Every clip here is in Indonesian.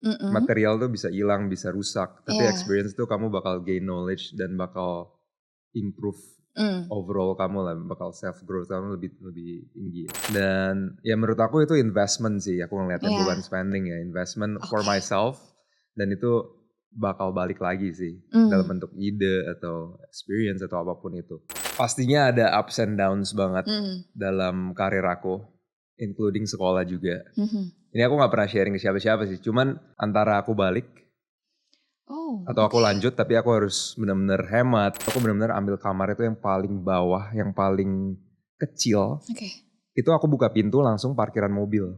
Mm-mm. Material tuh bisa hilang, bisa rusak. Tapi Iya. experience tuh kamu bakal gain knowledge dan bakal improve overall kamu lah. Bakal self growth kamu lebih tinggi. Dan ya menurut aku itu investment sih. Aku ngeliatnya Iya. bukan spending ya. Investment for Oke. myself. Dan itu bakal balik lagi sih. Dalam bentuk ide atau experience atau apapun itu. Pastinya ada ups and downs banget dalam karir aku. Including sekolah juga. Ini aku gak pernah sharing ke siapa-siapa sih. Cuman antara aku balik Oh, atau aku oke. lanjut tapi aku harus benar-benar hemat. Aku benar-benar ambil kamar itu yang paling bawah, yang paling kecil. Oke. Itu aku buka pintu langsung parkiran mobil.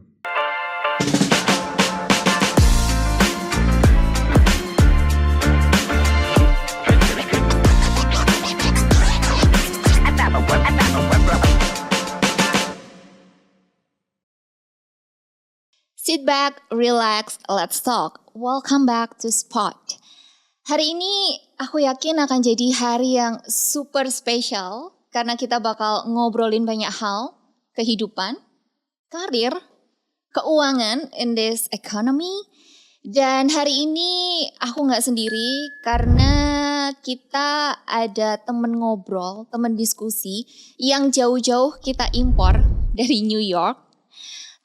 Sit back, relax, let's talk. Welcome back to Spot. Hari ini aku yakin akan jadi hari yang super spesial karena kita bakal ngobrolin banyak hal, kehidupan, karir, keuangan in this economy. Dan hari ini aku gak sendiri karena kita ada temen ngobrol, temen diskusi yang jauh-jauh kita impor dari New York.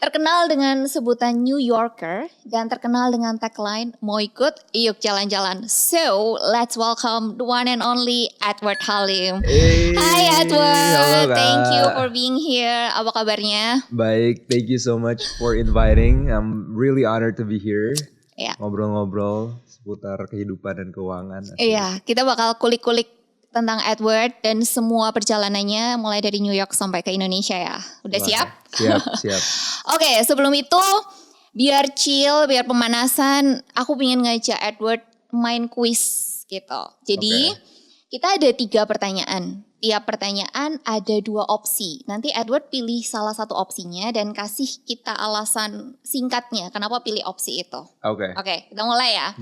Terkenal dengan sebutan New Yorker dan terkenal dengan tagline mau ikut yuk jalan-jalan. So let's welcome the one and only Edward Halim. Hai Edward, Halo, Kak. thank you for being here. Apa kabarnya? Baik, thank you so much for inviting. I'm really honored to be here. Ya. Ngobrol-ngobrol seputar kehidupan dan keuangan. Iya, kita bakal kulik-kulik tentang Edward dan semua perjalanannya mulai dari New York sampai ke Indonesia ya. Udah Wah, siap? Siap. Oke, sebelum itu biar chill, biar pemanasan, aku pengen ngajak Edward main quiz gitu. Jadi kita ada 3 pertanyaan. Tiap pertanyaan ada 2 opsi. Nanti Edward pilih salah satu opsinya dan kasih kita alasan singkatnya kenapa pilih opsi itu. Oke. Oke, kita mulai ya.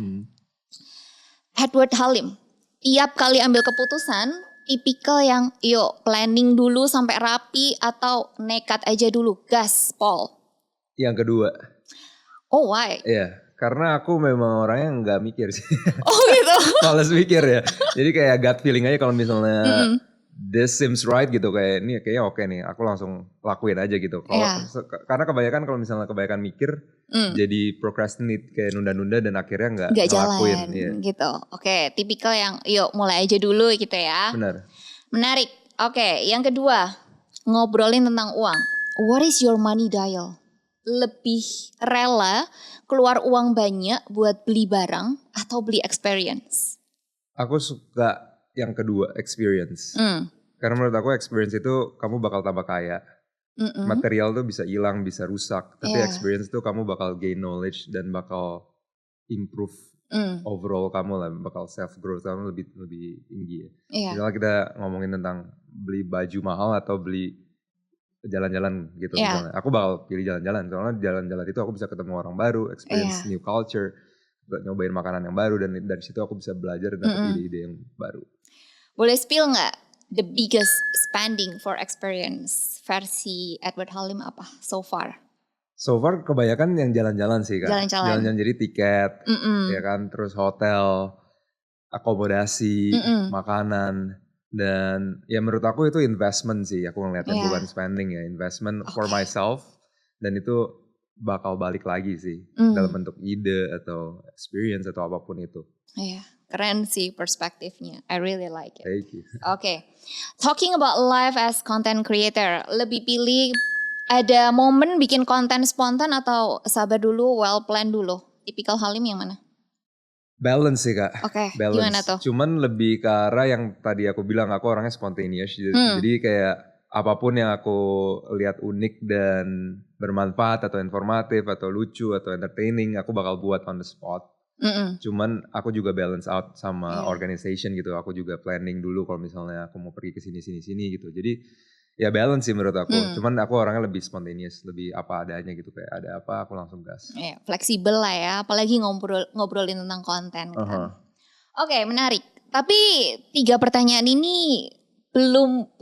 Edward Halim, tiap kali ambil keputusan, tipikal yang yuk planning dulu sampai rapi atau nekat aja dulu, gas, Paul? Yang kedua. Oh, why? Iya, karena aku memang orangnya nggak mikir sih. Oh gitu? Males mikir ya. Jadi kayak gut feeling aja kalau misalnya this seems right gitu. Kayak ini kayaknya oke nih, aku langsung lakuin aja gitu. Karena kebanyakan kalau misalnya kebanyakan mikir, jadi procrastinate, kayak nunda-nunda dan akhirnya nggak ngelakuin. Jalan gitu. Oke, tipikal yang yuk mulai aja dulu gitu ya. Benar. Menarik. Oke, yang kedua, ngobrolin tentang uang. What is your money dial? Lebih rela keluar uang banyak buat beli barang atau beli experience? Aku suka yang kedua, experience. Karena menurut aku experience itu kamu bakal tambah kaya. Material tuh bisa hilang, bisa rusak. Tapi experience tuh kamu bakal gain knowledge dan bakal improve overall kamu lah. Bakal self growth kamu lebih tinggi ya. Misalnya kita ngomongin tentang beli baju mahal atau beli jalan-jalan gitu misalnya. Aku bakal pilih jalan-jalan. Soalnya jalan-jalan itu aku bisa ketemu orang baru, experience new culture, nyobain makanan yang baru, dan dari situ aku bisa belajar dan dapet ide-ide yang baru. Boleh spill gak the biggest spending for experience versi Edward Halim apa so far? So far kebanyakan yang jalan-jalan sih Kak. Jalan-jalan jadi tiket, ya kan, terus hotel, akomodasi, makanan. Dan ya menurut aku itu investment sih, aku ngeliatnya bukan spending ya, investment for myself. Dan itu bakal balik lagi sih, dalam bentuk ide atau experience atau apapun itu. Iya, keren sih perspektifnya, I really like it. Thank you. Oke, talking about life as content creator, lebih pilih ada momen bikin konten spontan atau sabar dulu, well plan dulu? Tipikal Halim yang mana? Balance sih Kak. Oke, balance. Gimana tuh? Cuman lebih ke arah yang tadi aku bilang, aku orangnya spontaneous. Jadi kayak apapun yang aku lihat unik dan bermanfaat atau informatif atau lucu atau entertaining, aku bakal buat on the spot. Cuman aku juga balance out sama organization gitu. Aku juga planning dulu kalau misalnya aku mau pergi ke sini gitu. Jadi ya balance sih menurut aku. Cuman aku orangnya lebih spontaneous, lebih apa adanya gitu, kayak ada apa aku langsung gas. Iya, fleksibel lah ya, apalagi ngobrolin tentang konten kan. Oke, menarik. Tapi 3 pertanyaan ini belum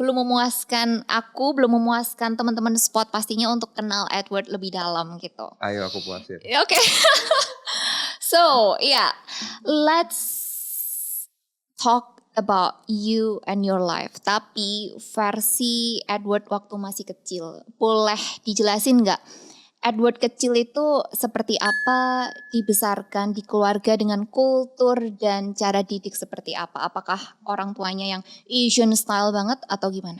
memuaskan aku, belum memuaskan teman-teman Spot pastinya untuk kenal Edward lebih dalam gitu. Ayo aku puasin. Oke. So, yeah, let's talk about you and your life. Tapi versi Edward waktu masih kecil, boleh dijelasin nggak? Edward kecil itu seperti apa, dibesarkan di keluarga dengan kultur dan cara didik seperti apa? Apakah orang tuanya yang Asian style banget atau gimana?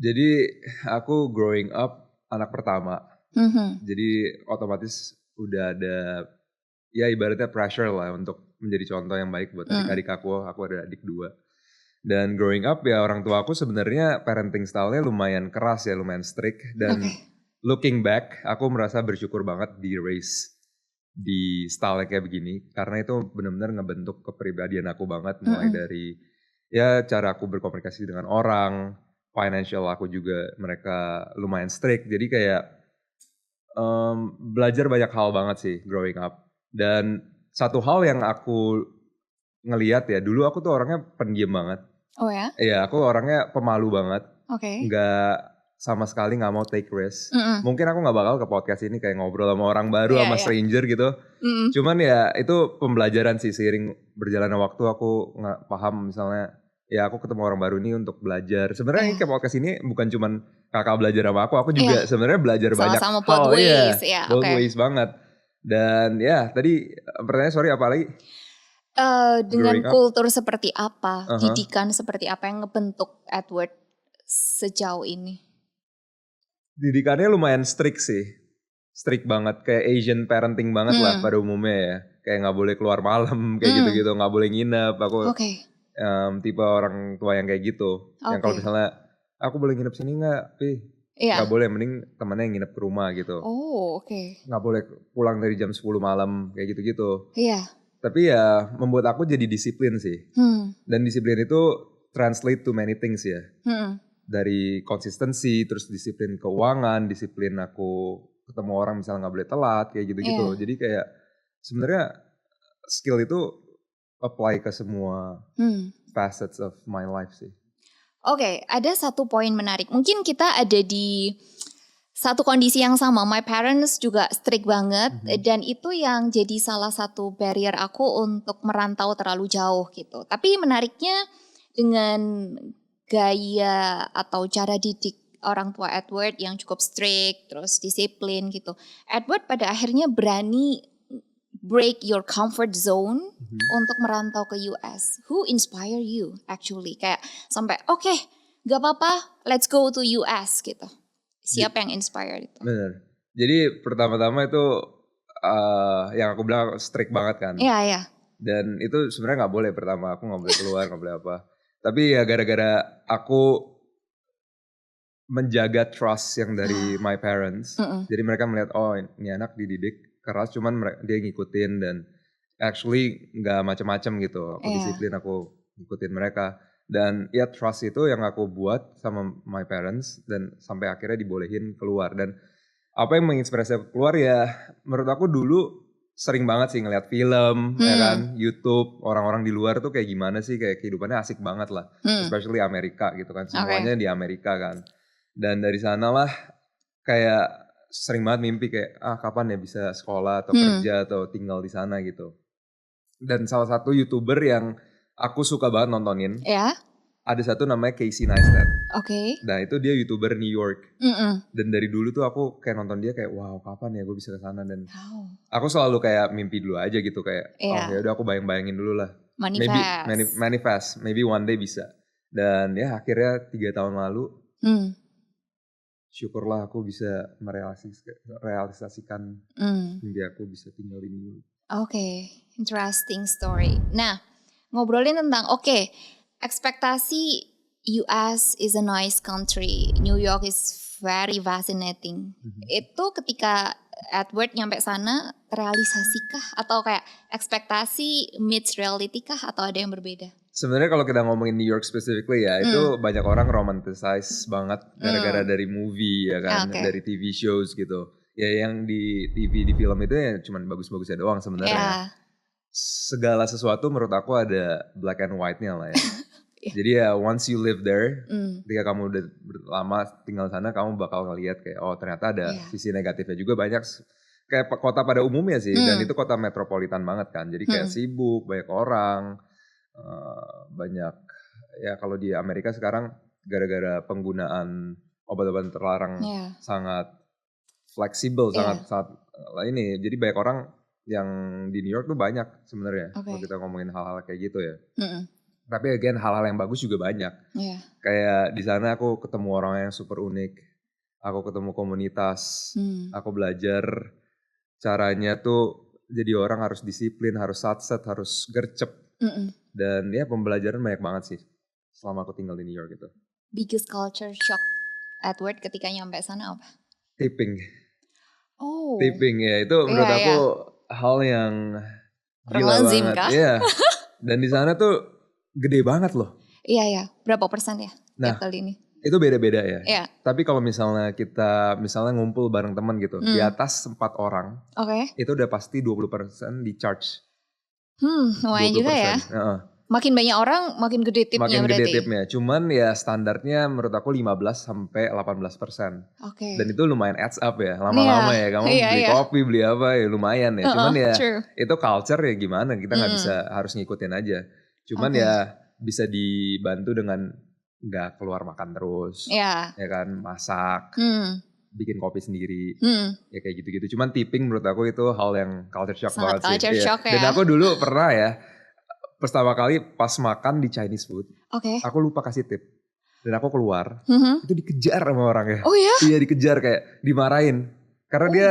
Jadi aku growing up anak pertama. Jadi otomatis udah ada ya ibaratnya pressure lah untuk menjadi contoh yang baik buat adik-adik aku ada adik 2. Dan growing up ya orang tua aku sebenarnya parenting style-nya lumayan keras ya, lumayan strict. Dan looking back aku merasa bersyukur banget di raise di style kayak begini. Karena itu benar-benar ngebentuk kepribadian aku banget. Mulai dari ya cara aku berkomunikasi dengan orang, financial aku juga mereka lumayan strict. Jadi kayak belajar banyak hal banget sih growing up. Dan satu hal yang aku ngelihat ya, dulu aku tuh orangnya pendiam banget. Oh ya? Iya, aku orangnya pemalu banget. Oke. Nggak sama sekali nggak mau take risk. Mungkin aku nggak bakal ke podcast ini kayak ngobrol sama orang baru sama stranger gitu. Cuman ya itu pembelajaran sih, seiring berjalannya waktu aku nggak paham misalnya ya aku ketemu orang baru ini untuk belajar. Sebenarnya kayak podcast ini bukan cuman kakak belajar sama aku juga sebenarnya belajar banyak hal. Both ways, both ways banget. Dan ya tadi pertanyaan sorry apa lagi? Dengan kultur seperti apa, didikan seperti apa yang ngebentuk Edward sejauh ini? Didikannya lumayan strict sih, strict banget, kayak Asian parenting banget lah pada umumnya ya. Kayak nggak boleh keluar malam, kayak gitu-gitu, nggak boleh nginep. Aku tipe orang tua yang kayak gitu. Yang kalau misalnya aku boleh nginep sini nggak, nggak boleh, mending temannya yang nginep ke rumah gitu. Nggak boleh pulang dari jam 10 malam, kayak gitu-gitu. Tapi ya membuat aku jadi disiplin sih. Dan disiplin itu translate to many things ya. Dari konsistensi, terus disiplin keuangan, disiplin aku ketemu orang misalnya nggak boleh telat, kayak gitu-gitu. Jadi kayak sebenarnya skill itu apply ke semua facets of my life sih. Oke, ada satu poin menarik. Mungkin kita ada di satu kondisi yang sama. My parents juga strict banget dan itu yang jadi salah satu barrier aku untuk merantau terlalu jauh gitu. Tapi menariknya dengan gaya atau cara didik orang tua Edward yang cukup strict, terus disiplin gitu. Edward pada akhirnya berani break your comfort zone untuk merantau ke US. Who inspire you actually? Kayak sampai gak apa-apa, let's go to US gitu. Siapa yang inspire itu? Bener. Jadi pertama-tama itu yang aku bilang strict banget kan. Iya. Dan itu sebenarnya nggak boleh pertama, aku nggak boleh keluar, nggak boleh apa. Tapi ya gara-gara aku menjaga trust yang dari my parents. Jadi mereka melihat ini anak dididik keras, cuman dia ngikutin dan actually nggak macam-macam gitu. Aku disiplin, aku ngikutin mereka. Dan ya trust itu yang aku buat sama my parents dan sampai akhirnya dibolehin keluar. Dan apa yang menginspirasi aku keluar ya menurut aku dulu sering banget sih ngeliat film, ya kan, YouTube, orang-orang di luar tuh kayak gimana sih, kayak kehidupannya asik banget lah, especially Amerika gitu kan, semuanya di Amerika kan, dan dari sanalah kayak sering banget mimpi kayak kapan ya bisa sekolah atau kerja atau tinggal di sana gitu. Dan salah satu YouTuber yang aku suka banget nontonin, ada satu namanya Casey Neistat. Nah itu dia YouTuber New York. Dan dari dulu tuh aku kayak nonton dia kayak wow kapan ya gue bisa ke sana, dan aku selalu kayak mimpi dulu aja gitu kayak ya udah aku bayang-bayangin dulu lah. Manifest. Maybe one day bisa. Dan ya akhirnya 3 tahun lalu syukurlah aku bisa merealisasikan mimpi aku bisa tinggal di New York. Interesting story. Nah, ngobrolin tentang ekspektasi US is a nice country, New York is very fascinating. Itu ketika Edward nyampe sana, realisasikah atau kayak ekspektasi meets reality kah atau ada yang berbeda? Sebenarnya kalau kita ngomongin New York specifically ya, itu banyak orang romanticize banget gara-gara dari movie ya kan, dari TV shows gitu. Ya yang di TV, di film itu ya cuman bagus-bagusnya doang sebenarnya. Segala sesuatu menurut aku ada black and white-nya lah ya. Jadi ya once you live there, ketika kamu udah lama tinggal sana, kamu bakal ngelihat kayak oh ternyata ada sisi negatifnya juga banyak. Kayak kota pada umumnya sih, dan itu kota metropolitan banget kan. Jadi kayak sibuk, banyak orang, banyak ya kalau di Amerika sekarang gara-gara penggunaan obat-obatan terlarang sangat fleksibel, sangat ini. Jadi banyak orang yang di New York tuh banyak sebenarnya kalau kita ngomongin hal-hal kayak gitu ya. Tapi again hal-hal yang bagus juga banyak. Kayak di sana aku ketemu orang yang super unik. Aku ketemu komunitas. Aku belajar caranya tuh jadi orang harus disiplin, harus satset, harus gercep. Dan ya pembelajaran banyak banget sih selama aku tinggal di New York itu. Biggest culture shock Edward ketika nyampe sana apa? Tipping. Oh. Tipping ya itu menurut aku hal yang gila banget. Iya. Dan di sana tuh gede banget loh. Iya. Berapa persen ya tiap kali ini? Itu beda-beda ya. Tapi kalau misalnya kita ngumpul bareng teman gitu, di atas 4 orang, itu udah pasti 20% di charge. Lumayan juga ya. Makin banyak orang, makin gede tipnya makin berarti. Makin gede tipnya. Cuman ya standarnya menurut aku 15-18%. Dan itu lumayan adds up ya. Lama-lama ya kamu beli kopi, beli apa ya lumayan ya. Cuman ya itu culture ya gimana. Kita gak bisa harus ngikutin aja. Cuman ya bisa dibantu dengan gak keluar makan terus. Ya kan masak. Bikin kopi sendiri. Ya kayak gitu-gitu. Cuman tipping menurut aku itu hal yang culture shock sangat banget culture sih. shock ya. Dan aku dulu pernah ya. Pertama kali pas makan di Chinese food. Aku lupa kasih tip. Dan aku keluar. Itu dikejar sama orang ya. Oh ya? Iya dikejar kayak dimarahin. Karena dia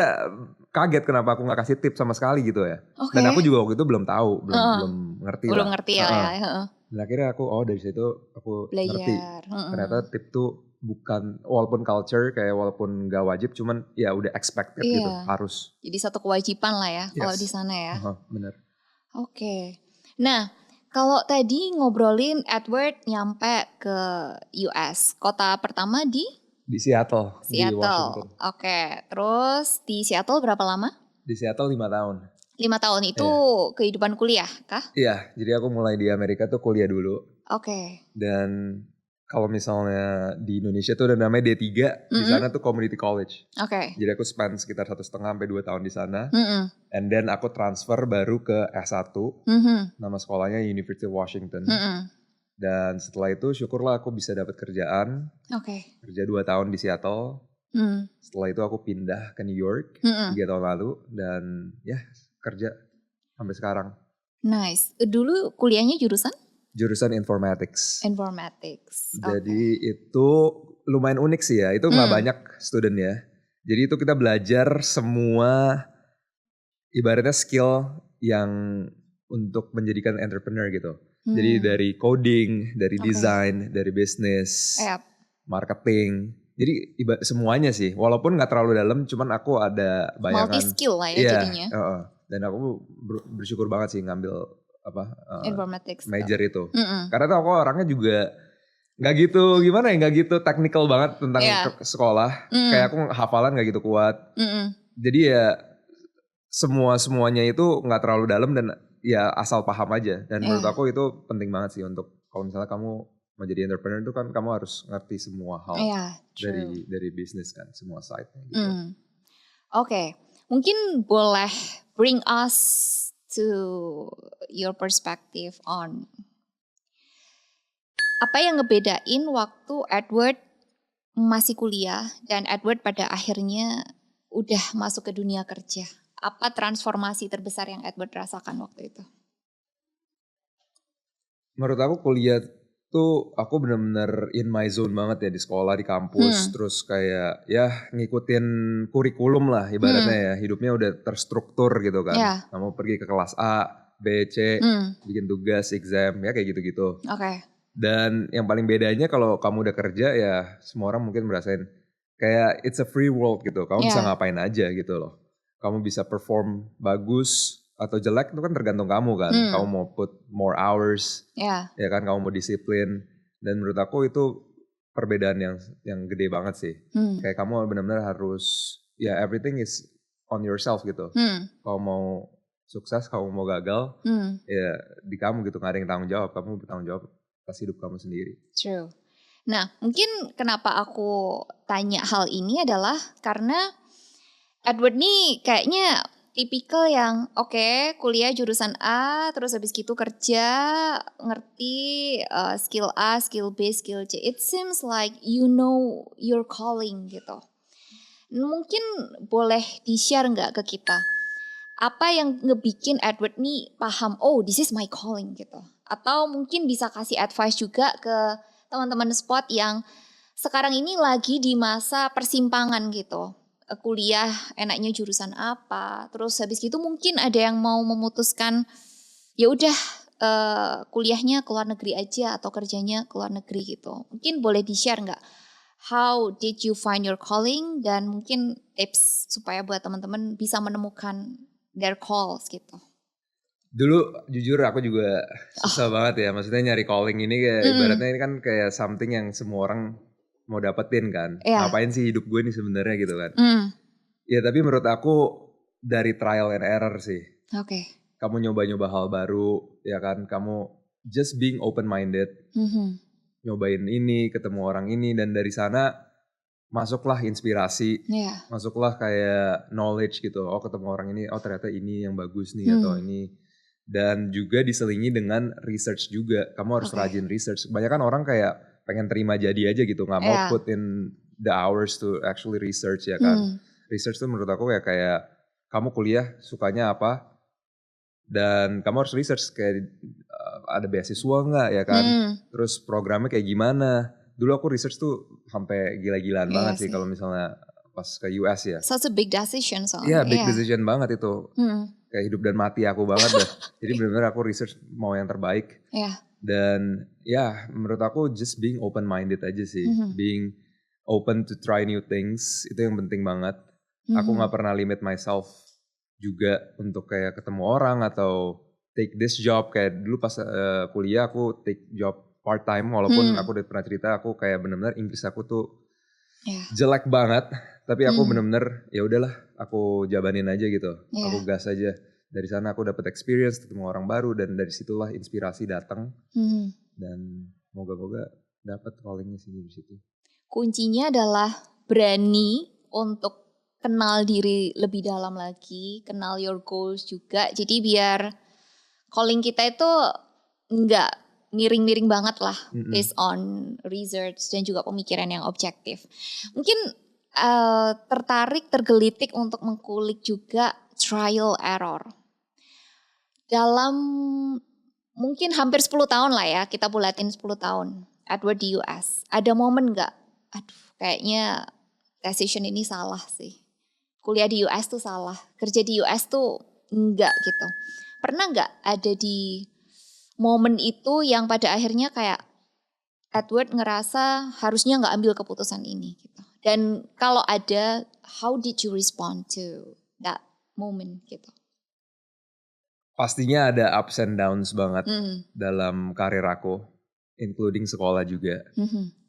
kaget kenapa aku gak kasih tip sama sekali gitu ya. Dan aku juga waktu itu belum tahu. Belum ngerti lah. Belum ngerti ya. Dan akhirnya aku dari situ aku ngerti. Ternyata tip tuh bukan walaupun culture kayak walaupun gak wajib cuman ya udah expected gitu harus. Jadi satu kewajiban lah ya kalau di sana ya. Bener. Nah kalau tadi ngobrolin Edward nyampe ke US, kota pertama di Seattle. Di Washington. Terus di Seattle berapa lama? Di Seattle 5 tahun. 5 tahun itu kehidupan kuliah kah? Iya, jadi aku mulai di Amerika tuh kuliah dulu. Dan kalau misalnya di Indonesia tuh ada namanya D3, di sana tuh community college. Jadi aku spend sekitar 1,5 sampai 2 tahun di sana. And then aku transfer baru ke S1. Nama sekolahnya University of Washington. Dan setelah itu syukurlah aku bisa dapat kerjaan. Kerja 2 tahun di Seattle. Setelah itu aku pindah ke New York 3 tahun lalu. Dan ya kerja sampai sekarang. Nice. Dulu kuliahnya jurusan? Jurusan informatics. Jadi itu lumayan unik sih ya. Itu gak banyak student ya. Jadi itu kita belajar semua ibaratnya skill yang untuk menjadikan entrepreneur gitu. Jadi dari coding, dari design, dari bisnis, marketing. Jadi semuanya sih. Walaupun gak terlalu dalam, cuman aku ada bayangan. Multi skill lah ya jadinya. Dan aku bersyukur banget sih ngambil informatics major itu. Karena tuh aku orangnya juga gak gitu gimana ya, gak gitu technical banget tentang sekolah. Kayak aku hafalan gak gitu kuat. Jadi ya semuanya itu gak terlalu dalam dan ya asal paham aja. Dan menurut aku itu penting banget sih untuk kalau misalnya kamu mau jadi entrepreneur itu kan kamu harus ngerti semua hal dari bisnis kan, semua side-nya gitu. Mungkin boleh bring us to your perspective on apa yang ngebedain waktu Edward masih kuliah dan Edward pada akhirnya udah masuk ke dunia kerja. Apa transformasi terbesar yang Edward rasakan waktu itu? Menurut aku kuliah tuh aku benar-benar in my zone banget ya di sekolah, di kampus. Terus kayak ya ngikutin kurikulum lah ibaratnya ya. Hidupnya udah terstruktur gitu kan. Kamu pergi ke kelas A, B, C, bikin tugas, exam ya kayak gitu-gitu. Dan yang paling bedanya kalau kamu udah kerja ya semua orang mungkin merasain kayak it's a free world gitu. Kamu bisa ngapain aja gitu loh. Kamu bisa perform bagus atau jelek itu kan tergantung kamu kan. Kamu mau put more hours, ya kan, kamu mau disiplin. Dan menurut aku itu perbedaan yang gede banget sih. Kayak kamu benar-benar harus ya everything is on yourself gitu. Kalau mau sukses, kamu mau gagal, ya di kamu gitu, gak ada yang tanggung jawab. Kamu bertanggung jawab atas hidup kamu sendiri. True. Nah, mungkin kenapa aku tanya hal ini adalah karena Edward nih kayaknya tipikal yang oke, kuliah jurusan A, terus habis gitu kerja, ngerti skill A, skill B, skill C. It seems like you know your calling gitu. Mungkin boleh di-share nggak ke kita? Apa yang ngebikin Edward nih paham, oh this is my calling gitu. Atau mungkin bisa kasih advice juga ke teman-teman spot yang sekarang ini lagi di masa persimpangan gitu. Kuliah enaknya jurusan apa, terus habis gitu mungkin ada yang mau memutuskan ya udah kuliahnya ke luar negeri aja atau kerjanya ke luar negeri gitu. Mungkin boleh di-share nggak? How did you find your calling dan mungkin tips supaya buat teman-teman bisa menemukan their calls gitu. Dulu jujur aku juga susah banget ya, maksudnya nyari calling ini kayak ibaratnya ini kan kayak something yang semua orang mau dapetin kan. Ngapain sih hidup gue nih sebenarnya gitu kan. Ya tapi menurut aku dari trial and error sih. Kamu nyoba-nyoba hal baru ya kan, kamu just being open minded. Nyobain ini, ketemu orang ini, dan dari sana masuklah inspirasi, masuklah kayak knowledge gitu. Oh ketemu orang ini, oh ternyata ini yang bagus nih atau ini. Dan juga diselingi dengan research juga. Kamu harus rajin research. Kebanyakan orang kayak pengen terima jadi aja gitu, nggak mau put in the hours to actually research ya kan. Research tuh menurut aku ya kayak kamu kuliah sukanya apa, dan kamu harus research kayak ada beasiswa nggak ya kan. Terus programnya kayak gimana. Dulu aku research tuh sampai gila-gilaan banget sih kalau misalnya pas ke US ya. Such a big decision soalnya. Iya, big decision banget itu. Kayak hidup dan mati aku banget dah. Jadi benar-benar aku research mau yang terbaik. Dan ya menurut aku just being open minded aja sih. Being open to try new things itu yang penting banget. Aku gak pernah limit myself juga untuk kayak ketemu orang atau take this job. Kayak dulu pas kuliah aku take job part time, walaupun aku udah pernah cerita aku kayak benar-benar Inggris aku tuh jelek banget, tapi aku benar-benar ya udahlah aku jabanin aja gitu. Aku gas aja. Dari sana aku dapat experience, ketemu orang baru, dan dari situlah inspirasi datang. Dan moga-moga dapat callingnya sih di situ. Kuncinya adalah berani untuk kenal diri lebih dalam lagi, kenal your goals juga. Jadi biar calling kita itu enggak miring-miring banget lah, based on research dan juga pemikiran yang objektif. Mungkin tergelitik untuk mengkulik juga trial error. Dalam mungkin hampir 10 tahun lah ya, kita bulatin 10 tahun Edward di US. Ada momen gak, aduh kayaknya decision ini salah sih. Kuliah di US tuh salah, kerja di US tuh enggak gitu. Pernah gak ada di momen itu yang pada akhirnya kayak Edward ngerasa harusnya gak ambil keputusan ini gitu. Dan kalau ada, how did you respond to that moment gitu? Pastinya ada ups and downs banget dalam karir aku, including sekolah juga.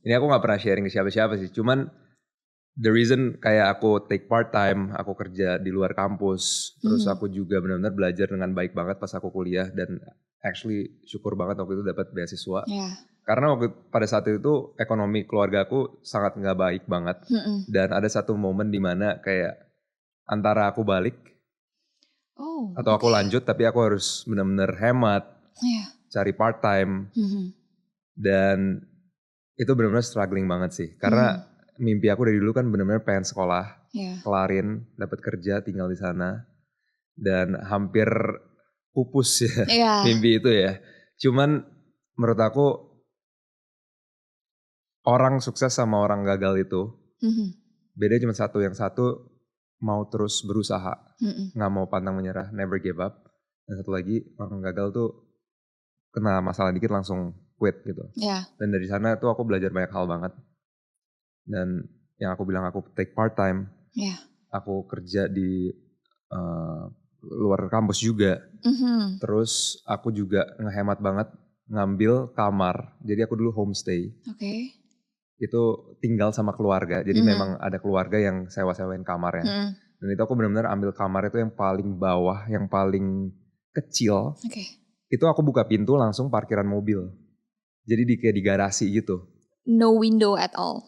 Ini aku gak pernah sharing ke siapa-siapa sih, cuman the reason kayak aku take part time, aku kerja di luar kampus, terus aku juga benar-benar belajar dengan baik banget pas aku kuliah, dan actually syukur banget waktu itu dapat beasiswa. Karena pada saat itu ekonomi keluarga aku sangat gak baik banget, dan ada satu momen dimana kayak antara aku balik atau aku lanjut, tapi aku harus benar-benar hemat, cari part time, dan itu benar-benar struggling banget sih. Karena mimpi aku dari dulu kan benar-benar pengen sekolah, kelarin, dapat kerja, tinggal di sana, dan hampir pupus ya mimpi itu ya. Cuman menurut aku orang sukses sama orang gagal itu beda cuma satu, yang satu mau terus berusaha, gak mau pantang menyerah, never give up. Dan satu lagi orang gagal tuh kena masalah dikit langsung quit gitu. Dan dari sana tuh aku belajar banyak hal banget. Dan yang aku bilang aku take part time, aku kerja di luar kampus juga. Terus aku juga ngehemat banget ngambil kamar. Jadi aku dulu homestay. Itu tinggal sama keluarga. Jadi memang ada keluarga yang sewa-sewain kamarnya. Dan itu aku benar-benar ambil kamar itu yang paling bawah, yang paling kecil. Itu aku buka pintu langsung parkiran mobil. Jadi kayak di garasi gitu. No window at all.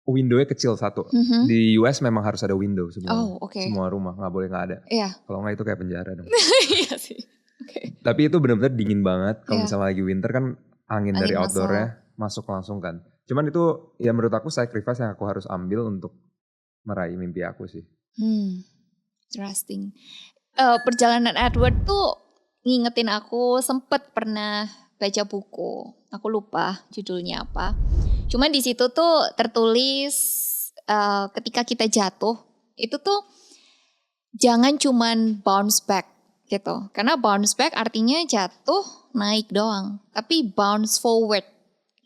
Window-nya kecil satu. Di US memang harus ada window semua. Semua rumah nggak boleh nggak ada. Kalau nggak itu kayak penjara dong. Iya sih. Tapi itu benar-benar dingin banget. Kalau misalnya lagi winter kan angin dari outdoornya masuk langsung kan. Cuman itu ya menurut aku sacrifice yang aku harus ambil untuk meraih mimpi aku sih. Interesting. Perjalanan Edward tuh ngingetin aku sempet pernah baca buku. Aku lupa judulnya apa. Cuman di situ tuh tertulis ketika kita jatuh itu tuh jangan cuman bounce back gitu. Karena bounce back artinya jatuh naik doang, tapi bounce forward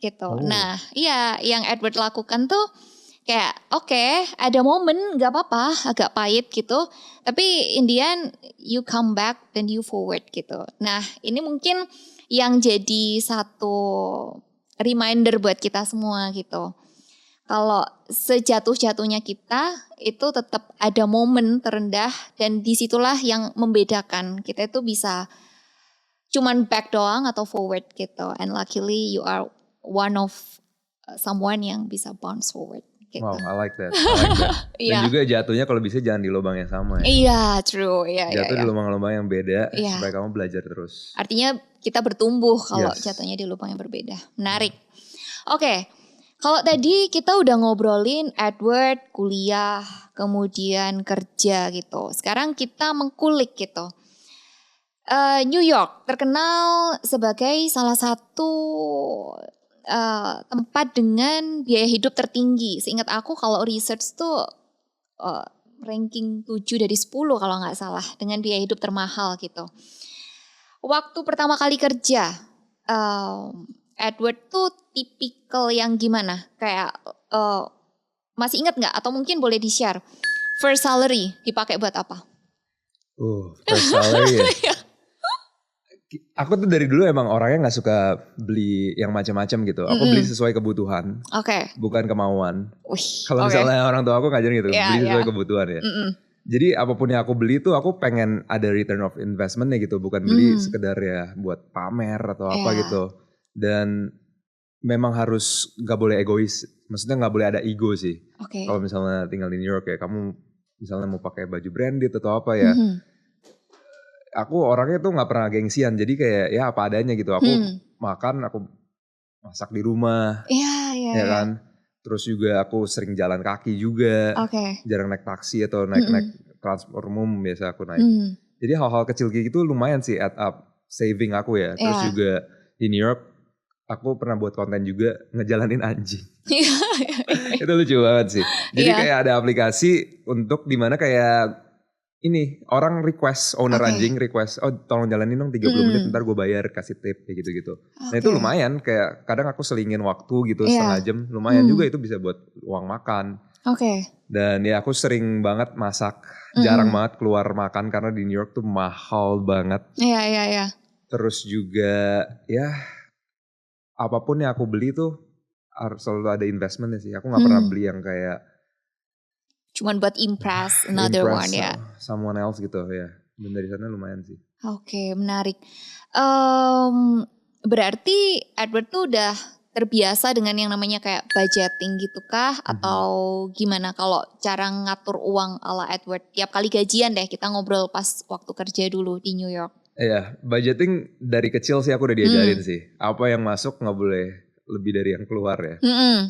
gitu. Nah, iya yang Edward lakukan tuh kayak oke, ada momen gak apa-apa agak pahit gitu, tapi in the end you come back then you forward gitu. Nah, ini mungkin yang jadi satu reminder buat kita semua gitu. Kalau sejatuh-jatuhnya kita itu tetap ada momen terendah dan disitulah yang membedakan kita itu bisa cuman back doang atau forward gitu. And luckily you are one of someone yang bisa bounce forward. Gitu. Wow, I like that. Dan juga jatuhnya kalau bisa jangan di lubang yang sama ya. Iya, true. Jatuh di lubang-lubang yang beda supaya kamu belajar terus. Artinya kita bertumbuh kalau jatuhnya di lubang yang berbeda. Menarik. Oke. Kalau tadi kita udah ngobrolin Edward kuliah, kemudian kerja gitu. Sekarang kita mengkulik gitu. New York terkenal sebagai salah satu tempat dengan biaya hidup tertinggi. Seingat aku kalau research tuh ranking 7 dari 10 kalau nggak salah dengan biaya hidup termahal gitu. Waktu pertama kali kerja, Edward tuh tipikal yang gimana? Kayak masih ingat nggak? Atau mungkin boleh di-share. First salary dipakai buat apa? First salary ya. Aku tuh dari dulu emang orangnya nggak suka beli yang macam-macam gitu. Aku beli sesuai kebutuhan, bukan kemauan. Kalau misalnya orang tua aku ngajarin gitu, beli sesuai kebutuhan ya. Jadi apapun yang aku beli tuh aku pengen ada return of investmentnya gitu, bukan beli sekedar ya buat pamer atau apa gitu. Dan memang harus nggak boleh egois, maksudnya nggak boleh ada ego sih. Kalau misalnya tinggal di New York ya, kamu misalnya mau pakai baju branded atau apa ya. Aku orangnya tuh nggak pernah gengsian, jadi kayak ya apa adanya gitu. Aku makan, aku masak di rumah, ya kan. Terus juga aku sering jalan kaki juga, jarang naik taksi atau naik transport umum biasa aku naik. Jadi hal-hal kecil kayak gitu lumayan sih add up saving aku ya. Terus juga di New York aku pernah buat konten juga ngejalanin anjing. Itu lucu banget sih. Jadi kayak ada aplikasi untuk dimana kayak ini orang request, owner anjing request, tolong jalanin dong 30 menit ntar gue bayar kasih tip kayak gitu-gitu. Nah itu lumayan, kayak kadang aku selingin waktu gitu setengah jam, lumayan juga itu bisa buat uang makan. Dan ya aku sering banget masak, jarang banget keluar makan karena di New York tuh mahal banget. Terus juga ya apapun yang aku beli tuh harus selalu ada investmentnya sih. Aku gak pernah beli yang kayak cuman buat impress another one ya. Someone else gitu ya. Dan dari sana lumayan sih. Menarik. Berarti Edward tuh udah terbiasa dengan yang namanya kayak budgeting gitu kah? Atau gimana kalau cara ngatur uang ala Edward? Tiap kali gajian deh kita ngobrol pas waktu kerja dulu di New York. Iya, budgeting dari kecil sih aku udah diajarin sih. Apa yang masuk gak boleh lebih dari yang keluar ya.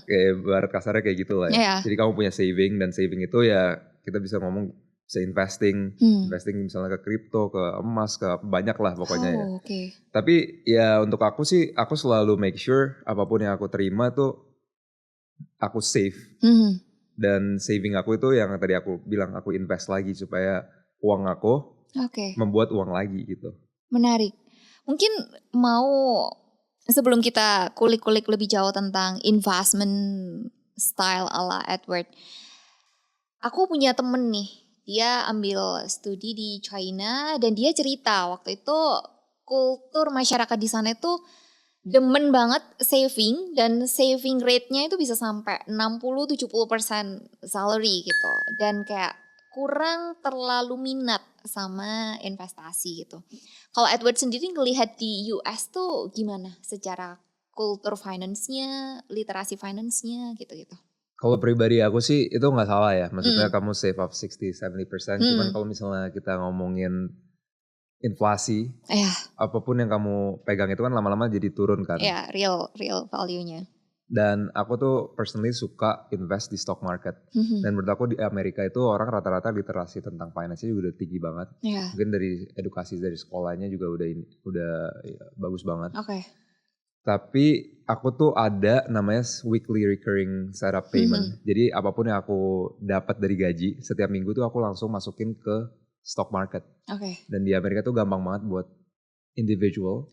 Kayak barat kasarnya kayak gitu lah ya. Jadi kamu punya saving, dan saving itu ya kita bisa ngomong bisa investing. Investing misalnya ke kripto, ke emas, ke banyak lah pokoknya ya. Tapi ya untuk aku sih, aku selalu make sure apapun yang aku terima tuh aku save. Dan saving aku itu yang tadi aku bilang, aku invest lagi supaya uang aku membuat uang lagi gitu. Menarik. Mungkin mau sebelum kita kulik-kulik lebih jauh tentang investment style ala Edward. Aku punya temen nih, dia ambil studi di China dan dia cerita waktu itu kultur masyarakat di sana itu demen banget saving, dan saving rate-nya itu bisa sampai 60-70% salary gitu. Dan kayak kurang terlalu minat sama investasi gitu. Kalau Edward sendiri ngelihat di US tuh gimana secara kultur finance-nya, literasi finance-nya gitu-gitu? Kalau pribadi aku sih itu nggak salah ya. Maksudnya kamu save up 60-70%. Cuman kalau misalnya kita ngomongin inflasi, apapun yang kamu pegang itu kan lama-lama jadi turun kan. Iya, real value-nya. Dan aku tuh personally suka invest di stock market. Dan menurut aku di Amerika itu orang rata-rata literasi tentang finance juga udah tinggi banget. Mungkin dari edukasi dari sekolahnya juga udah ya, bagus banget. Tapi aku tuh ada namanya weekly recurring setup payment. Jadi apapun yang aku dapat dari gaji setiap minggu tuh aku langsung masukin ke stock market. Dan di Amerika tuh gampang banget buat individual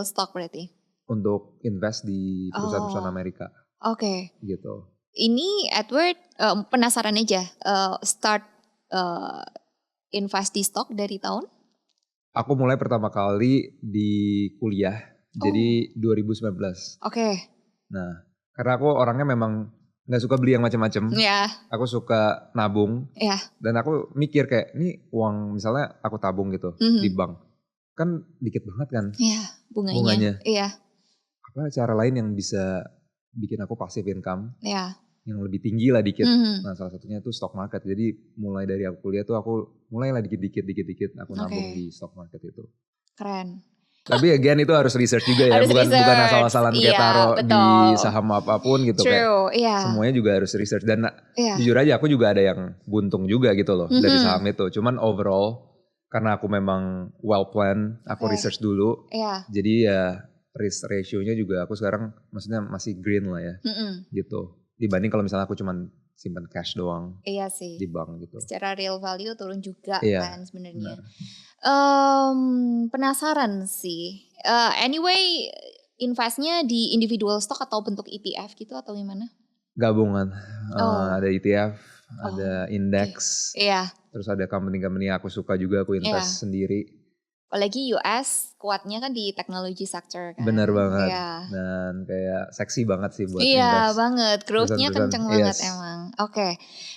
stock berarti. Untuk invest di perusahaan-perusahaan Amerika. Gitu. Ini Edward penasaran aja start invest di stock dari tahun? Aku mulai pertama kali di kuliah. Jadi 2019. Nah, karena aku orangnya memang gak suka beli yang macam-macam. Aku suka nabung. Dan aku mikir kayak, ini uang misalnya aku tabung gitu di bank. Kan dikit banget kan bunganya. Apa cara lain yang bisa bikin aku passive income. Yang lebih tinggi lah dikit. Nah salah satunya itu stock market. Jadi mulai dari aku kuliah tuh aku mulailah dikit-dikit aku nabung di stock market itu. Keren. Tapi again itu harus research juga ya, bukan asal-asalan kayak taruh di saham apapun gitu. Kayak semuanya juga harus research. Dan jujur aja aku juga ada yang buntung juga gitu loh dari saham itu. Cuman overall karena aku memang well planned, aku research dulu. Jadi ya risk ratio-nya juga aku sekarang maksudnya masih green lah ya gitu. Dibanding kalau misalnya aku cuman simpan cash doang di bank gitu. Secara real value turun juga kan sebenarnya. Penasaran sih. Anyway, investnya di individual stock atau bentuk ETF gitu atau gimana? Gabungan. Ada ETF, ada index. Terus ada company-company yang aku suka juga aku invest sendiri. Apalagi US kuatnya kan di teknologi sector kan. Bener banget. Dan kayak seksi banget sih buat invest. Banget. Growth-nya kenceng banget emang.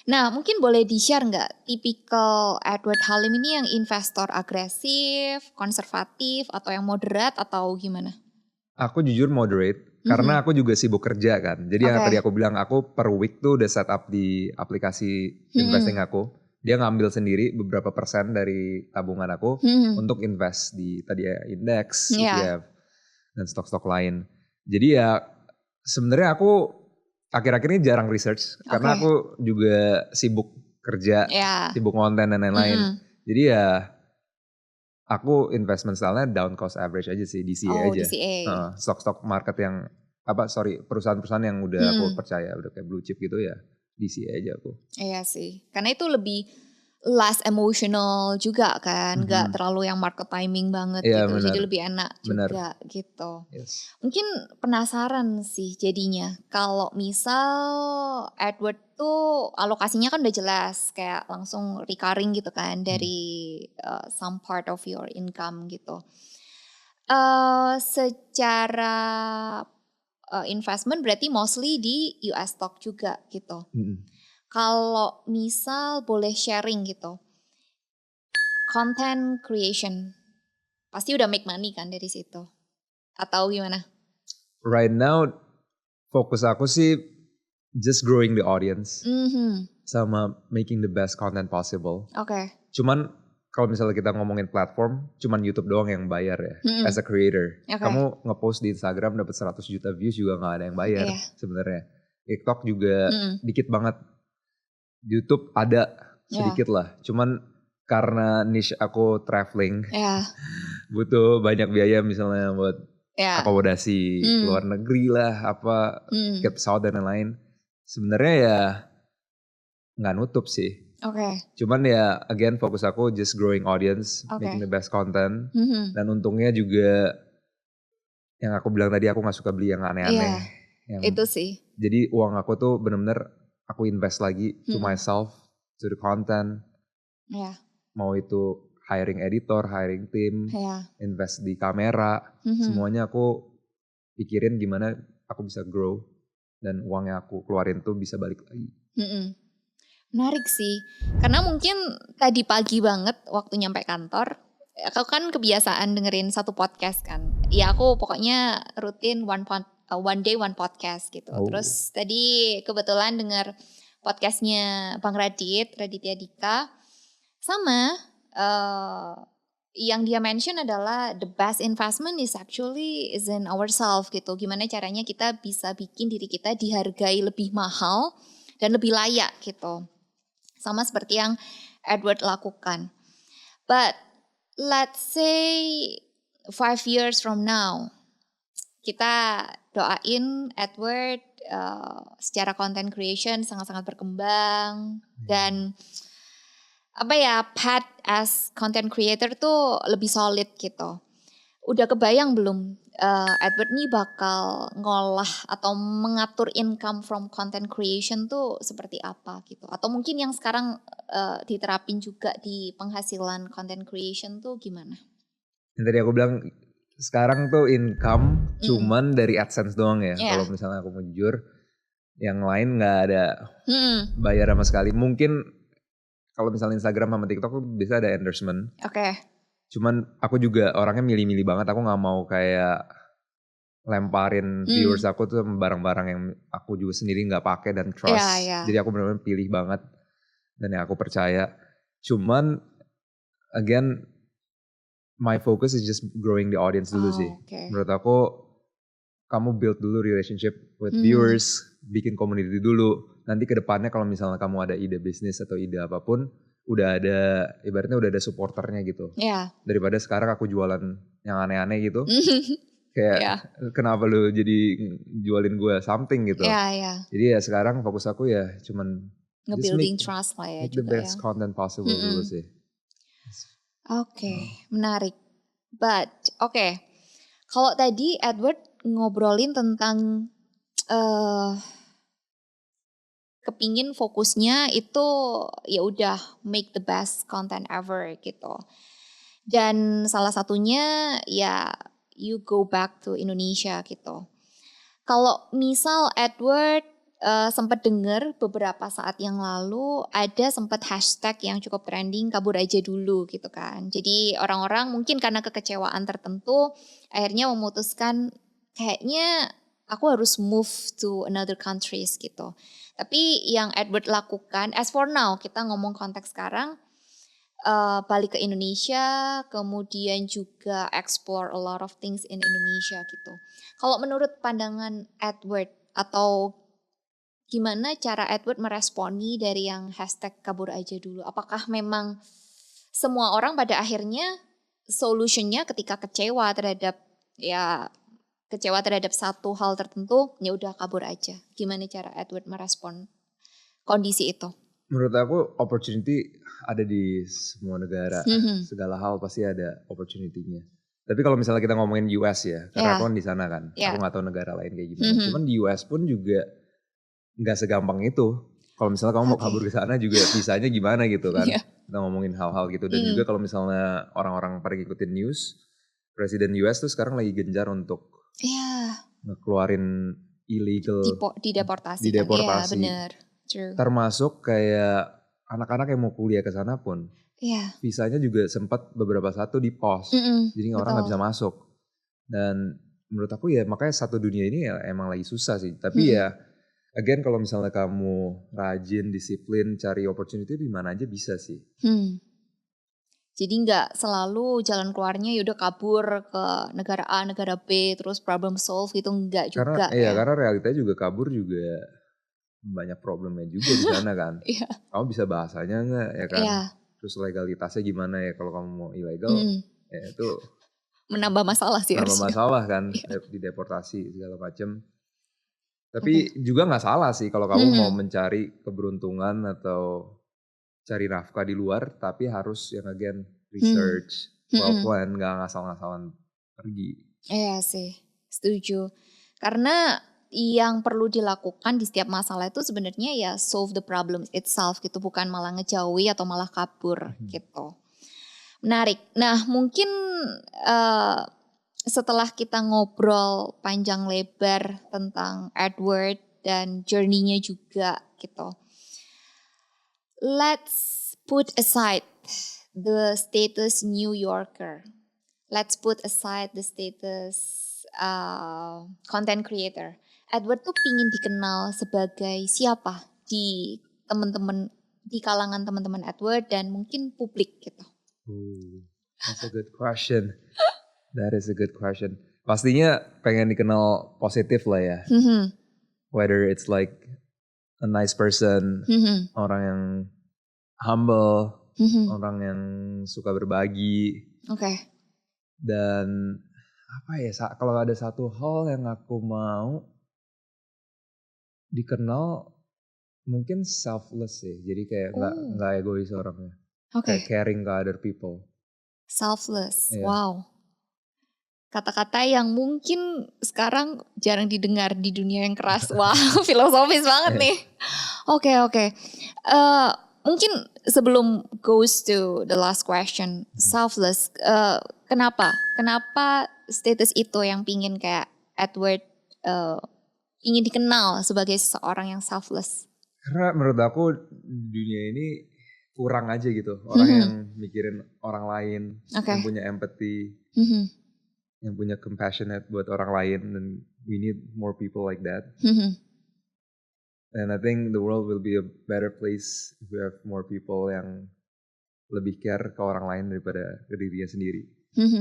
Nah mungkin boleh di-share gak tipikal Edward Halim ini yang investor agresif, konservatif, atau yang moderat atau gimana? Aku jujur moderate. Karena aku juga sibuk kerja kan. Jadi yang tadi aku bilang aku per week tuh udah set up di aplikasi investing aku. Dia ngambil sendiri beberapa persen dari tabungan aku untuk invest di tadi ya indeks, ETF, dan stok-stok lain. Jadi ya sebenarnya aku akhir-akhir ini jarang research karena aku juga sibuk kerja, sibuk konten dan lain-lain. Jadi ya aku investment style-nya down cost average aja sih, DCA aja. Stok-stok market yang perusahaan-perusahaan yang udah aku percaya udah kayak blue chip gitu ya. DCA aja aku. Iya sih, karena itu lebih less emotional juga kan, gak terlalu yang market timing banget gitu, bener. jadi lebih enak juga gitu. Mungkin penasaran sih jadinya, kalau misal Edward tuh alokasinya kan udah jelas, kayak langsung recurring gitu kan dari some part of your income gitu. Secara investment berarti mostly di US stock juga gitu. Kalau misal boleh sharing gitu, content creation pasti udah make money kan dari situ, atau gimana? Right now fokus aku sih just growing the audience, sama making the best content possible. Cuman kalau misalnya kita ngomongin platform, cuman YouTube doang yang bayar ya. As a creator, kamu ngepost di Instagram dapat 100 juta views juga nggak ada yang bayar sebenarnya. TikTok juga dikit banget. YouTube ada sedikit lah. Cuman karena niche aku traveling, butuh banyak biaya misalnya buat akomodasi luar negeri lah, tiket pesawat dan lain-lain. Sebenarnya ya nggak nutup sih. Cuman ya again fokus aku just growing audience, making the best content. Dan untungnya juga yang aku bilang tadi aku gak suka beli yang aneh-aneh. Itu sih. Jadi uang aku tuh bener-bener aku invest lagi to myself, to the content. Mau itu hiring editor, hiring tim, invest di kamera. Semuanya aku pikirin gimana aku bisa grow. Dan uang yang aku keluarin tuh bisa balik lagi. Menarik sih, karena mungkin tadi pagi banget waktu nyampe kantor, aku kan kebiasaan dengerin satu podcast kan. Ya aku pokoknya rutin one One Day One Podcast gitu. Terus tadi kebetulan dengar podcastnya Bang Raditya Dika, sama yang dia mention adalah the best investment is in ourselves gitu. Gimana caranya kita bisa bikin diri kita dihargai lebih mahal dan lebih layak gitu. Sama seperti yang Edward lakukan. But let's say 5 years from now, kita doain Edward secara content creation sangat-sangat berkembang dan path as content creator tuh lebih solid gitu. Udah kebayang belum Edward nih bakal ngolah atau mengatur income from content creation tuh seperti apa gitu? Atau mungkin yang sekarang diterapin juga di penghasilan content creation tuh gimana? Yang tadi aku bilang sekarang tuh income cuman dari AdSense doang ya. Kalau misalnya aku mau jujur, yang lain nggak ada bayar sama sekali. Mungkin kalau misalnya Instagram sama TikTok tuh bisa ada endorsement. Oke. Cuman aku juga orangnya milih-milih banget. Aku nggak mau kayak lemparin viewers aku tuh barang-barang yang aku juga sendiri nggak pakai dan trust. Jadi aku benar-benar pilih banget dan yang aku percaya. Cuman again, my focus is just growing the audience dulu sih. Menurut aku, kamu build dulu relationship with viewers, bikin community dulu. Nanti ke depannya kalau misalnya kamu ada ide bisnis atau ide apapun, udah ada, ibaratnya udah ada supporternya gitu. Daripada sekarang aku jualan yang aneh-aneh gitu. Kayak kenapa lu jadi jualin gue something gitu. Jadi ya sekarang fokus aku ya cuman nge-building trust lah ya make the best content possible dulu sih. Menarik. But kalau tadi Edward ngobrolin tentang kepingin fokusnya itu ya udah make the best content ever gitu. Dan salah satunya ya you go back to Indonesia gitu. Kalau misal Edward sempat dengar beberapa saat yang lalu ada sempat hashtag yang cukup trending kabur aja dulu gitu kan. Jadi orang-orang mungkin karena kekecewaan tertentu akhirnya memutuskan kayaknya aku harus move to another countries gitu. Tapi yang Edward lakukan, as for now kita ngomong konteks sekarang, balik ke Indonesia, kemudian juga explore a lot of things in Indonesia gitu. Kalau menurut pandangan Edward atau gimana cara Edward meresponi dari yang hashtag kabur aja dulu? Apakah memang semua orang pada akhirnya solutionnya ketika kecewa terhadap satu hal tertentu, ya udah kabur aja. Gimana cara Edward merespon kondisi itu? Menurut aku opportunity ada di semua negara. Segala hal pasti ada opportunity-nya. Tapi kalau misalnya kita ngomongin US ya, karena aku kan di sana kan. Aku gak tahu negara lain kayak gimana. Cuman di US pun juga gak segampang itu. Kalau misalnya kamu mau kabur ke sana juga visanya gimana gitu kan. Kita ngomongin hal-hal gitu. Dan juga kalau misalnya orang-orang pada ngikutin news, Presiden US tuh sekarang lagi gencar untuk ngeluarin illegal dideportasi. Iya benar. True. Termasuk kayak anak-anak yang mau kuliah ke sana pun visanya juga sempat beberapa saat tuh di pause. Jadi orang gak bisa masuk. Dan menurut aku ya makanya satu dunia ini ya emang lagi susah sih. Tapi ya again kalau misalnya kamu rajin, disiplin, cari opportunity di mana aja bisa sih. Jadi nggak selalu jalan keluarnya yaudah kabur ke negara A, negara B, terus problem solve gitu, nggak juga. Karena realitanya juga kabur juga banyak problemnya juga di sana kan. Kamu bisa bahasanya nggak ya kan. Terus legalitasnya gimana ya kalau kamu mau ilegal ya itu menambah masalah sih. Menambah masalah kan, dideportasi segala macam. Tapi juga nggak salah sih kalau kamu mau mencari keberuntungan atau cari nafkah di luar, tapi harus yang again research, well plan, gak ngasal-ngasalan pergi. Iya sih, setuju. Karena yang perlu dilakukan di setiap masalah itu sebenarnya ya solve the problem itself gitu, bukan malah ngejauhi atau malah kabur gitu. Menarik. Nah mungkin setelah kita ngobrol panjang lebar tentang Edward dan journey-nya juga gitu. Let's put aside the status New Yorker. Let's put aside the status content creator, Edward tuh pingin dikenal sebagai siapa di teman-teman, di kalangan teman-teman Edward dan mungkin publik gitu. That's a good question. That is a good question. Pastinya pengen dikenal positif lah ya. Whether it's like a nice person, orang yang humble, orang yang suka berbagi. Oke. Dan apa ya, kalau ada satu hal yang aku mau dikenal, mungkin selfless sih. Jadi kayak nggak egois orangnya. Kayak caring ke other people. Selfless, wow. Kata-kata yang mungkin sekarang jarang didengar di dunia yang keras. Wah, filosofis banget nih. Oke. Mungkin sebelum goes to the last question, selfless. Kenapa status itu yang pingin kayak Edward ingin dikenal sebagai seseorang yang selfless? Karena menurut aku dunia ini kurang aja gitu. Orang yang mikirin orang lain, yang punya empathy. Yang punya compassionate buat orang lain, dan we need more people like that. And I think the world will be a better place if we have more people yang lebih care ke orang lain daripada ke dirinya sendiri.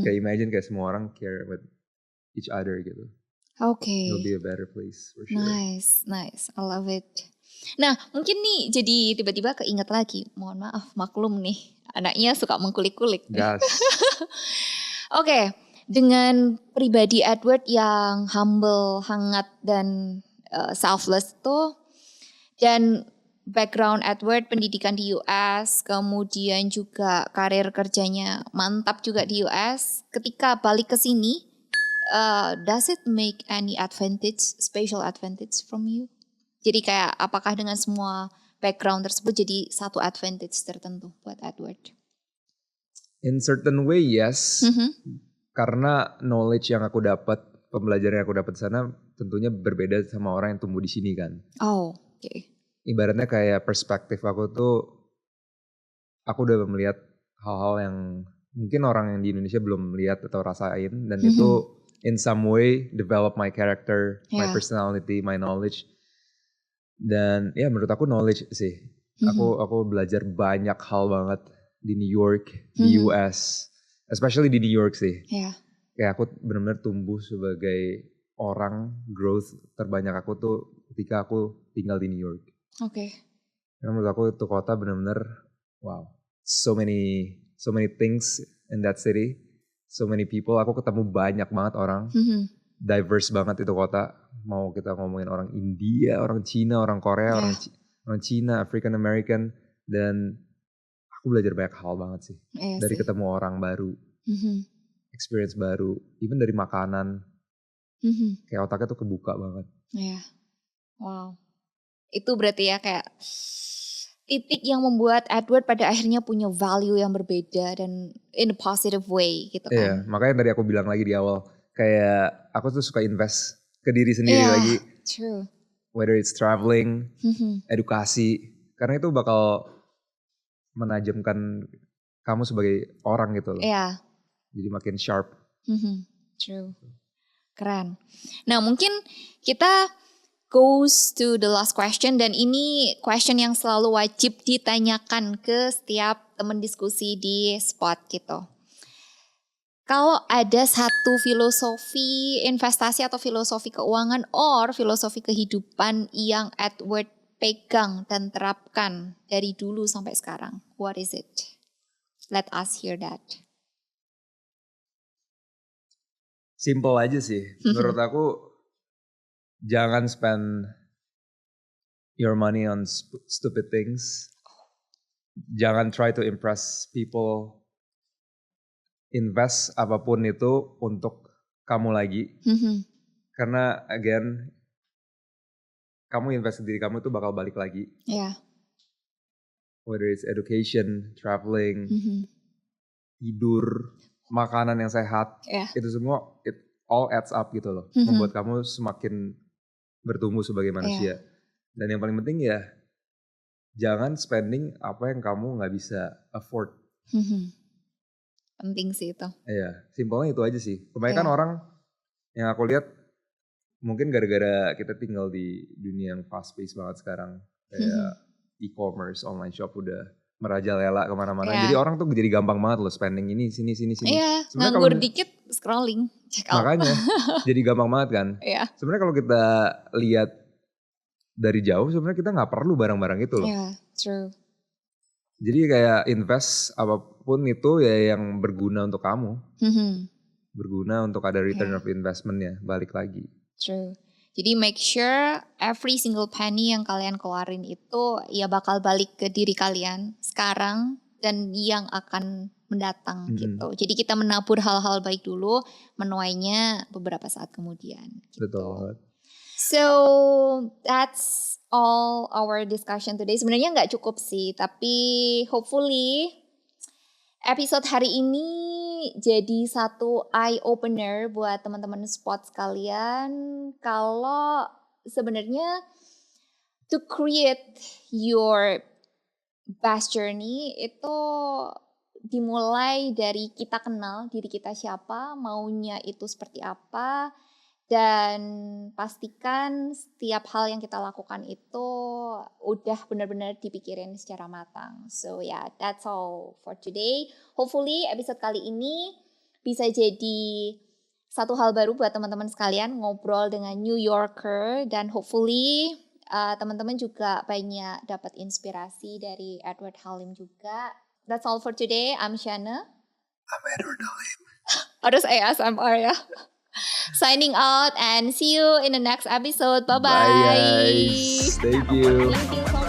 Kayak imagine kayak semua orang care with each other gitu. It will be a better place for sure. Nice, I love it. Nah, mungkin nih jadi tiba-tiba keinget lagi. Mohon maaf, maklum nih, anaknya suka mengkulik-kulik. Gas. Oke. Dengan pribadi Edward yang humble, hangat, dan selfless tuh, dan background Edward pendidikan di US, kemudian juga karir kerjanya mantap juga di US. Ketika balik ke sini, does it make any special advantage from you? Jadi kayak apakah dengan semua background tersebut jadi satu advantage tertentu buat Edward? In certain way, yes. Karena knowledge yang aku dapat, pembelajaran yang aku dapat di sana tentunya berbeda sama orang yang tumbuh di sini kan. Ibaratnya kayak perspektif aku udah melihat hal-hal yang mungkin orang yang di Indonesia belum lihat atau rasain, dan itu in some way develop my character, my personality, my knowledge. Dan ya menurut aku knowledge sih. Aku belajar banyak hal banget di New York, di US. Especially di New York sih. Kayak aku benar-benar tumbuh sebagai orang, growth terbanyak aku tuh ketika aku tinggal di New York. Karena menurut aku itu kota benar-benar wow, so many things in that city, so many people. Aku ketemu banyak banget orang, diverse banget itu kota. Mau kita ngomongin orang India, orang Cina, orang Korea, orang Cina, African American, dan aku belajar banyak hal banget sih. Dari ketemu orang baru, experience baru, even dari makanan. Kayak otaknya tuh kebuka banget. Wow. Itu berarti ya kayak titik yang membuat Edward pada akhirnya punya value yang berbeda dan in a positive way gitu kan. Makanya tadi aku bilang lagi di awal, kayak aku tuh suka invest ke diri sendiri lagi. True. Whether it's traveling, edukasi, karena itu bakal menajamkan kamu sebagai orang gitu loh. Jadi makin sharp. True. Keren. Nah mungkin kita goes to the last question, dan ini question yang selalu wajib ditanyakan ke setiap teman diskusi di Spot gitu. Kalau ada satu filosofi investasi atau filosofi keuangan or filosofi kehidupan yang Edward pegang dan terapkan dari dulu sampai sekarang, what is it? Let us hear that. Simple aja sih. Menurut aku, jangan spend your money on stupid things. Jangan try to impress people. Invest apapun itu untuk kamu lagi. Karena again, kamu invest di diri kamu itu bakal balik lagi. Whether it's education, traveling, tidur, makanan yang sehat, itu semua it all adds up gitu loh. Membuat kamu semakin bertumbuh sebagai manusia. Dan yang paling penting ya, jangan spending apa yang kamu gak bisa afford. Penting sih itu. Simpelnya itu aja sih. Kebanyakan orang Yang aku lihat mungkin gara-gara kita tinggal di dunia yang fast pace banget sekarang. Kayak e-commerce, online shop udah merajalela kemana-mana. Jadi orang tuh jadi gampang banget loh spending ini, sini. Iya, nganggur dikit scrolling, check out. Makanya jadi gampang banget kan. Sebenarnya kalau kita lihat dari jauh sebenarnya kita nggak perlu barang-barang itu loh. Iya, true. Jadi kayak invest apapun itu ya yang berguna untuk kamu. Berguna untuk ada return of investment-nya, balik lagi. True. Jadi make sure every single penny yang kalian keluarin itu ya bakal balik ke diri kalian sekarang dan yang akan mendatang gitu. Jadi kita menabur hal-hal baik dulu, menuainya beberapa saat kemudian. Gitu. Betul. So that's all our discussion today. Sebenarnya nggak cukup sih, tapi hopefully episode hari ini jadi satu eye opener buat teman-teman spot sekalian. Kalau sebenarnya to create your best journey itu dimulai dari kita kenal diri kita siapa, maunya itu seperti apa. Dan pastikan setiap hal yang kita lakukan itu udah benar-benar dipikirin secara matang. So yeah, that's all for today. Hopefully episode kali ini bisa jadi satu hal baru buat teman-teman sekalian ngobrol dengan New Yorker. Dan hopefully teman-teman juga banyak dapat inspirasi dari Edward Halim juga. That's all for today. I'm Shana. I'm Edward Halim. Harus ASMR ya. Signing out and see you in the next episode. Bye-bye. Bye guys. Thank you. Thank you so